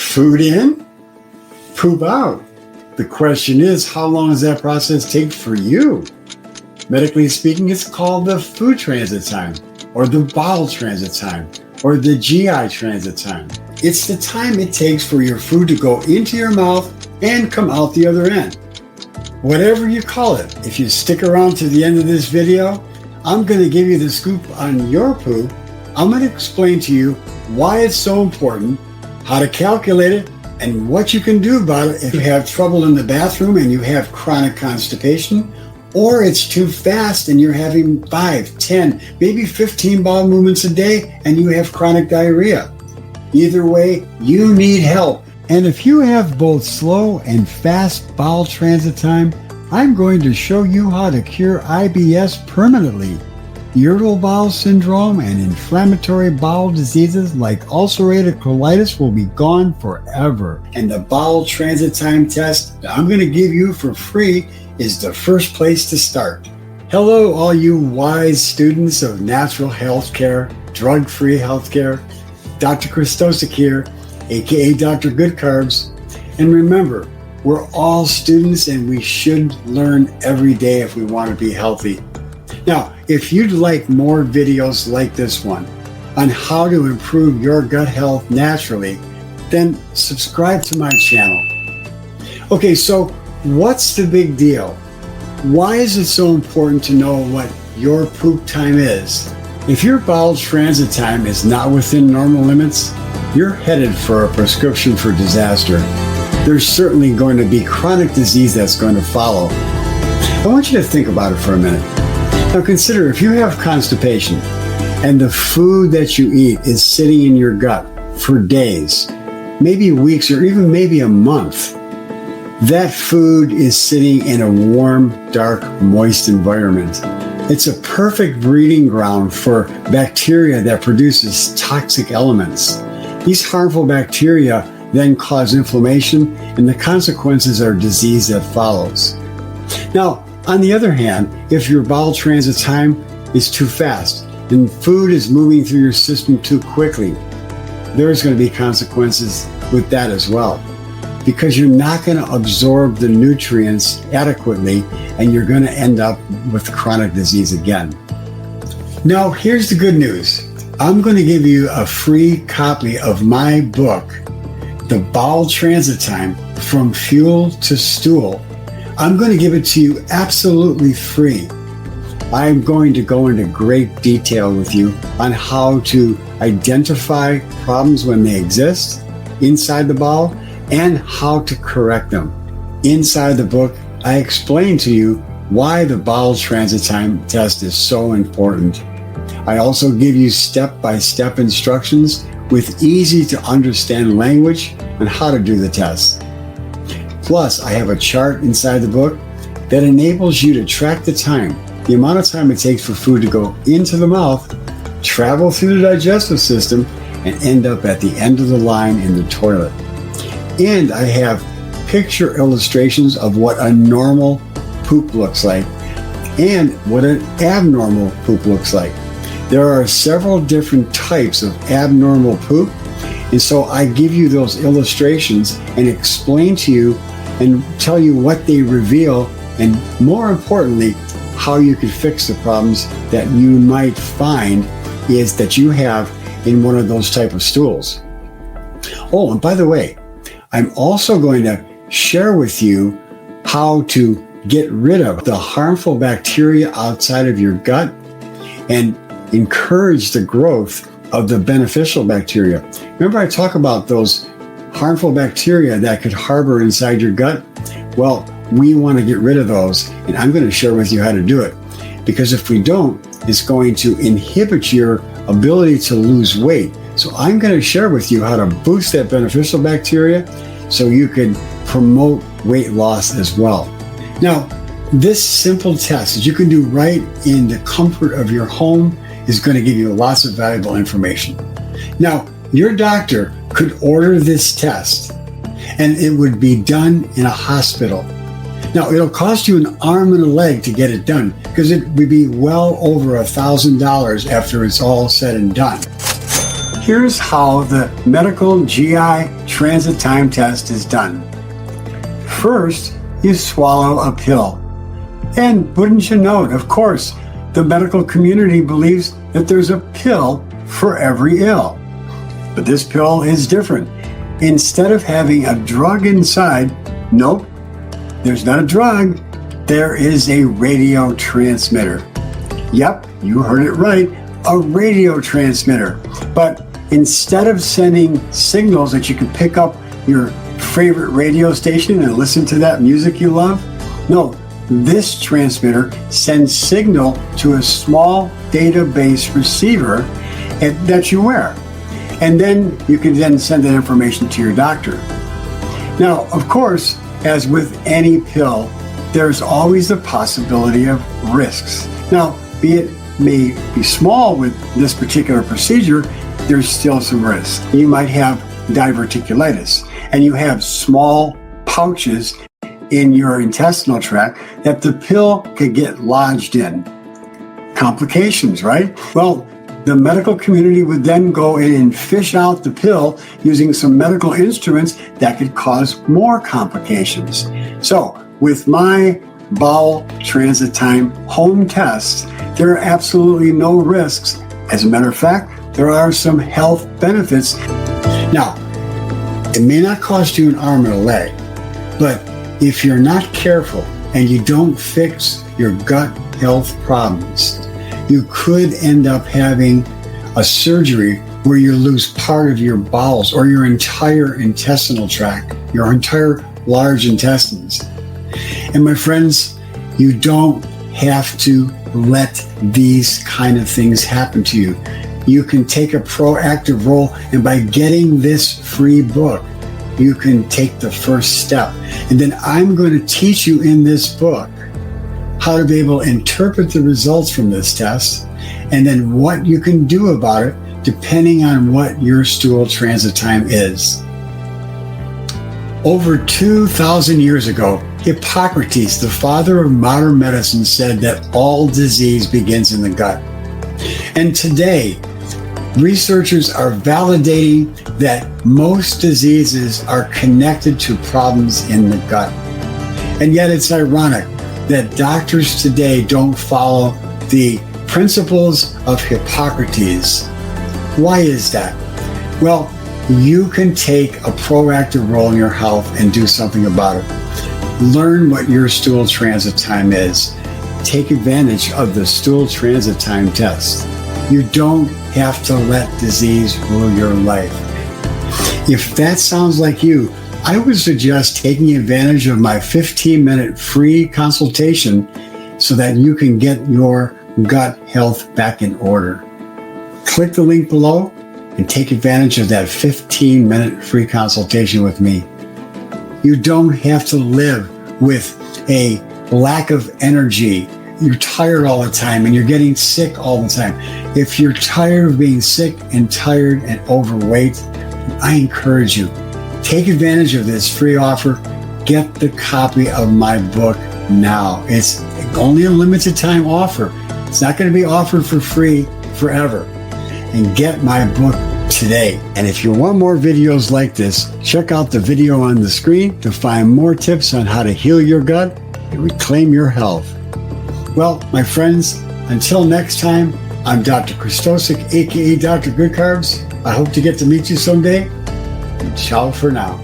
Food in, poop out. The question is, how long does that process take for you? Medically speaking, it's called the food transit time, or the bowel transit time, or the GI transit time. It's the time it takes for your food to go into your mouth and come out the other end. Whatever you call it, if you stick around to the end of this video, I'm going to give you the scoop on your poop. I'm going to explain to you why it's so important, how to calculate it, and what you can do about it if you have trouble in the bathroom and you have chronic constipation, or it's too fast and you're having 5, 10, maybe 15 bowel movements a day and you have chronic diarrhea. Either way, you need help. And if you have both slow and fast bowel transit time, I'm going to show you how to cure IBS permanently. Irritable bowel syndrome and inflammatory bowel diseases like ulcerative colitis will be gone forever. And the bowel transit time test that I'm going to give you for free is the first place to start. Hello, all you wise students of natural healthcare, drug-free healthcare. Dr. Krystosik here, aka Dr. Good Carbs. And remember, we're all students and we should learn every day if we want to be healthy. Now, if you'd like more videos like this one on how to improve your gut health naturally, then subscribe to my channel. Okay, so what's the big deal? Why is it so important to know what your poop time is? If your bowel transit time is not within normal limits, you're headed for a prescription for disaster. There's certainly going to be chronic disease that's going to follow. I want you to think about it for a minute. Now consider if you have constipation and the food that you eat is sitting in your gut for days, maybe weeks, or even maybe a month. That food is sitting in a warm, dark, moist environment. It's a perfect breeding ground for bacteria that produces toxic elements. These harmful bacteria then cause inflammation, and the consequences are disease that follows. Now, on the other hand, if your bowel transit time is too fast and food is moving through your system too quickly, there's going to be consequences with that as well, because you're not going to absorb the nutrients adequately and you're going to end up with chronic disease again. Now, here's the good news. I'm going to give you a free copy of my book, The Bowel Transit Time, From Fuel to Stool. I'm going to give it to you absolutely free. I'm going to go into great detail with you on how to identify problems when they exist inside the bowel and how to correct them. Inside the book, I explain to you why the bowel transit time test is so important. I also give you step-by-step instructions with easy to understand language on how to do the test. Plus, I have a chart inside the book that enables you to track the time, the amount of time it takes for food to go into the mouth, travel through the digestive system, and end up at the end of the line in the toilet. And I have picture illustrations of what a normal poop looks like and what an abnormal poop looks like. There are several different types of abnormal poop, and so I give you those illustrations and explain to you and tell you what they reveal, and more importantly, how you can fix the problems that you might find is that you have in one of those type of stools. Oh, and by the way, I'm also going to share with you how to get rid of the harmful bacteria outside of your gut and encourage the growth of the beneficial bacteria. Remember I talk about those harmful bacteria that could harbor inside your gut? Well, we want to get rid of those, and I'm going to share with you how to do it. Because if we don't, it's going to inhibit your ability to lose weight. So I'm going to share with you how to boost that beneficial bacteria so you can promote weight loss as well. Now, this simple test that you can do right in the comfort of your home is going to give you lots of valuable information. Now, your doctor could order this test and it would be done in a hospital. Now, it'll cost you an arm and a leg to get it done because it would be well over $1,000 after it's all said and done. Here's how the medical GI transit time test is done. First, you swallow a pill. And wouldn't you know it, of course, the medical community believes that there's a pill for every ill. But this pill is different. Instead of having a drug inside, nope, there's not a drug. There is a radio transmitter. Yep, you heard it right, a radio transmitter. But instead of sending signals that you can pick up your favorite radio station and listen to that music you love, no, this transmitter sends signal to a small database receiver that you wear. And then you can then send that information to your doctor. Now, of course, as with any pill, there's always the possibility of risks. Now, be it may be small with this particular procedure, there's still some risk. You might have diverticulitis, and you have small pouches in your intestinal tract that the pill could get lodged in. Complications, right? Well, the medical community would then go in and fish out the pill using some medical instruments that could cause more complications. So, with my bowel transit time home tests, there are absolutely no risks. As a matter of fact, there are some health benefits. Now, it may not cost you an arm and a leg, but if you're not careful and you don't fix your gut health problems, you could end up having a surgery where you lose part of your bowels or your entire intestinal tract, your entire large intestines. And my friends, you don't have to let these kind of things happen to you. You can take a proactive role, and by getting this free book, you can take the first step. And then I'm going to teach you in this book how to be able to interpret the results from this test, and then what you can do about it depending on what your stool transit time is. Over 2,000 years ago, Hippocrates, the father of modern medicine, said that all disease begins in the gut. And today, researchers are validating that most diseases are connected to problems in the gut. And yet it's ironic that doctors today don't follow the principles of Hippocrates. Why is that? Well, you can take a proactive role in your health and do something about it. Learn what your stool transit time is. Take advantage of the stool transit time test. You don't have to let disease rule your life. If that sounds like you, I would suggest taking advantage of my 15-minute free consultation so that you can get your gut health back in order. Click the link below and take advantage of that 15-minute free consultation with me. You don't have to live with a lack of energy. You're tired all the time and you're getting sick all the time. If you're tired of being sick and tired and overweight, I encourage you, take advantage of this free offer. Get the copy of my book now. It's only a limited time offer. It's not going to be offered for free forever. And get my book today. And if you want more videos like this, check out the video on the screen to find more tips on how to heal your gut and reclaim your health. Well, my friends, until next time, I'm Dr. Krystosik, aka Dr. Good Carbs. I hope to get to meet you someday. And ciao for now.